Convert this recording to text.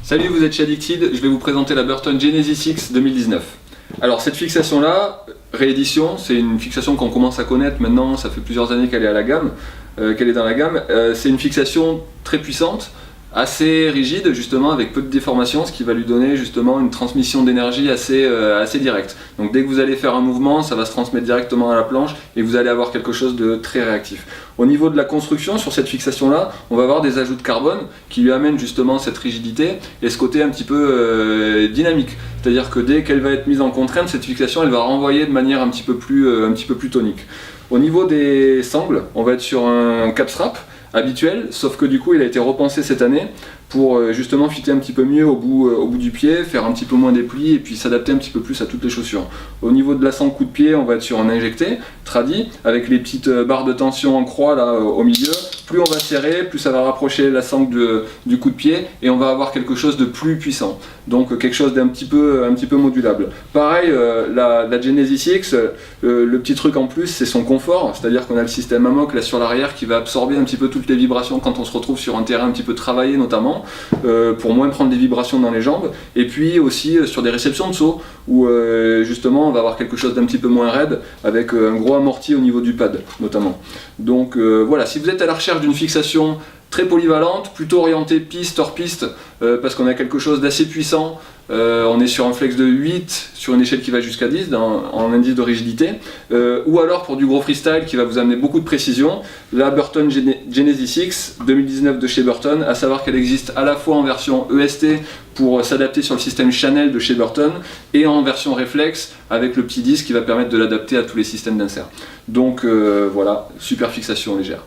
Salut, vous êtes chez Addicted, je vais vous présenter la Burton Genesis X 2019. Alors cette fixation là, réédition, c'est une fixation qu'on commence à connaître maintenant, ça fait plusieurs années qu'elle est à la gamme, qu'elle est dans la gamme. C'est une fixation très puissante, assez rigide justement, avec peu de déformation, ce qui va lui donner justement une transmission d'énergie assez directe. Donc dès que vous allez faire un mouvement, ça va se transmettre directement à la planche et vous allez avoir quelque chose de très réactif. Au niveau de la construction, sur cette fixation là, on va avoir des ajouts de carbone qui lui amènent justement cette rigidité et ce côté un petit peu dynamique. C'est-à-dire que dès qu'elle va être mise en contrainte, cette fixation elle va renvoyer de manière un petit peu plus tonique. Au niveau des sangles, on va être sur un cap strap habituel, sauf que du coup il a été repensé cette année pour justement fitter un petit peu mieux au bout du pied, faire un petit peu moins des plis et puis s'adapter un petit peu plus à toutes les chaussures. Au niveau de la sangle coup de pied, on va être sur un injecté, tradi, avec les petites barres de tension en croix là au milieu. Plus on va serrer, plus ça va rapprocher la sangle du coup de pied et on va avoir quelque chose de plus puissant. Donc quelque chose d'un petit peu modulable. Pareil, la Genesis X, le petit truc en plus c'est son confort, c'est-à-dire qu'on a le système AMOC là sur l'arrière qui va absorber un petit peu toutes les vibrations quand on se retrouve sur un terrain un petit peu travaillé notamment, pour moins prendre des vibrations dans les jambes, et puis aussi sur des réceptions de saut où justement on va avoir quelque chose d'un petit peu moins raide avec un gros amorti au niveau du pad notamment. Donc voilà, si vous êtes à la recherche d'une fixation très polyvalente, plutôt orientée piste hors piste, parce qu'on a quelque chose d'assez puissant, on est sur un flex de 8 sur une échelle qui va jusqu'à 10 en indice de rigidité, ou alors pour du gros freestyle qui va vous amener beaucoup de précision, la Burton Genesis X 2019 de chez Burton, à savoir qu'elle existe à la fois en version EST pour s'adapter sur le système Chanel de chez Burton et en version réflexe avec le petit disque qui va permettre de l'adapter à tous les systèmes d'insert. Donc voilà, super fixation légère.